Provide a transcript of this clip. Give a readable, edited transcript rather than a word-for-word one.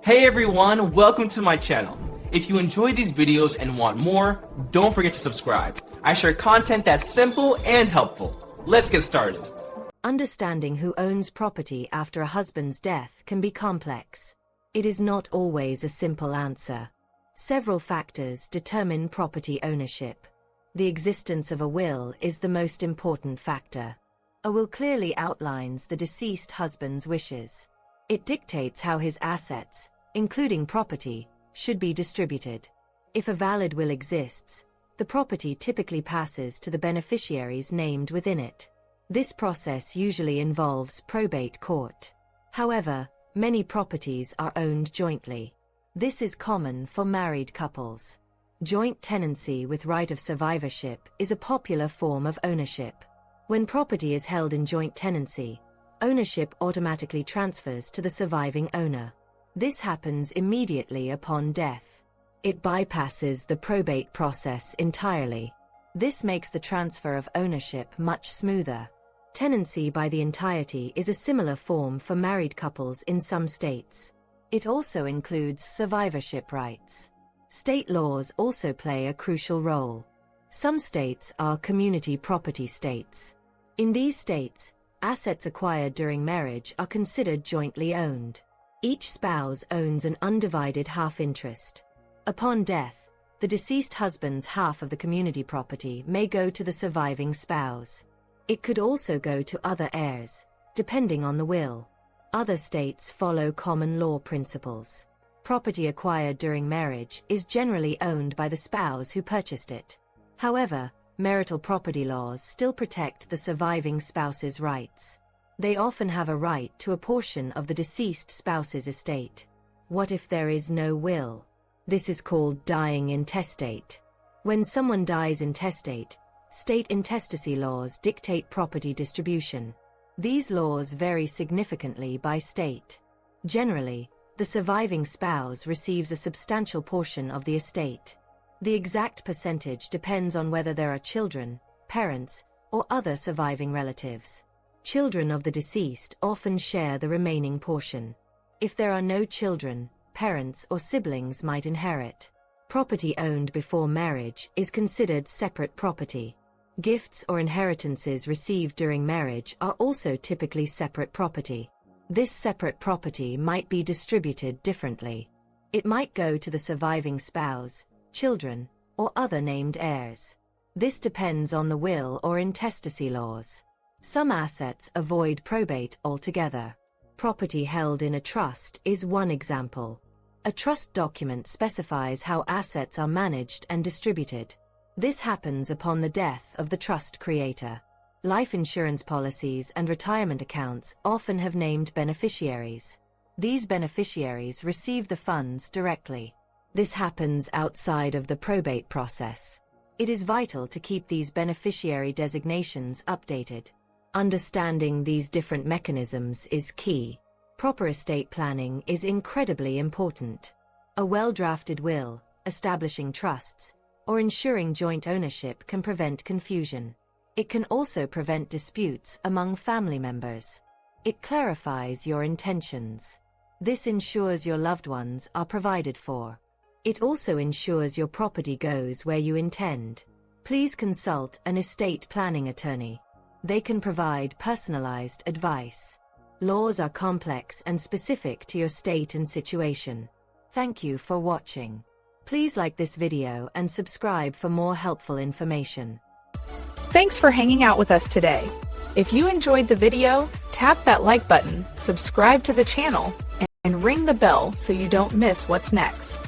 Hey everyone, welcome to my channel. If you enjoy these videos and want more, don't forget to subscribe. I share content that's simple and helpful. Let's get started. Understanding who owns property after a husband's death can be complex. It is not always a simple answer. Several factors determine property ownership. The existence of a will is the most important factor. A will clearly outlines the deceased husband's wishes. It dictates how his assets, including property, should be distributed. If a valid will exists, the property typically passes to the beneficiaries named within it. This process usually involves probate court. However, many properties are owned jointly. This is common for married couples. Joint tenancy with right of survivorship is a popular form of ownership. When property is held in joint tenancy, ownership automatically transfers to the surviving owner. This happens immediately upon death. It bypasses the probate process entirely. This makes the transfer of ownership much smoother. Tenancy by the entirety is a similar form for married couples in some states. It also includes survivorship rights. State laws also play a crucial role. Some states are community property states. In these states, assets acquired during marriage are considered jointly owned. Each spouse owns an undivided half interest. Upon death, the deceased husband's half of the community property may go to the surviving spouse. It could also go to other heirs, depending on the will. Other states follow common law principles. Property acquired during marriage is generally owned by the spouse who purchased it. However, marital property laws still protect the surviving spouse's rights. They often have a right to a portion of the deceased spouse's estate. What if there is no will? This is called dying intestate. When someone dies intestate, state intestacy laws dictate property distribution. These laws vary significantly by state. Generally, the surviving spouse receives a substantial portion of the estate. The exact percentage depends on whether there are children, parents, or other surviving relatives. Children of the deceased often share the remaining portion. If there are no children, parents or siblings might inherit. Property owned before marriage is considered separate property. Gifts or inheritances received during marriage are also typically separate property. This separate property might be distributed differently. It might go to the surviving spouse, children, or other named heirs. This depends on the will or intestacy laws. Some assets avoid probate altogether. Property held in a trust is one example. A trust document specifies how assets are managed and distributed. This happens upon the death of the trust creator. Life insurance policies and retirement accounts often have named beneficiaries. These beneficiaries receive the funds directly. This happens outside of the probate process. It is vital to keep these beneficiary designations updated. Understanding these different mechanisms is key. Proper estate planning is incredibly important. A well-drafted will, establishing trusts, or ensuring joint ownership can prevent confusion. It can also prevent disputes among family members. It clarifies your intentions. This ensures your loved ones are provided for. It also ensures your property goes where you intend. Please consult an estate planning attorney. They can provide personalized advice. Laws are complex and specific to your state and situation. Thank you for watching. Please like this video and subscribe for more helpful information. Thanks for hanging out with us today. If you enjoyed the video, tap that like button, subscribe to the channel, and ring the bell so you don't miss what's next.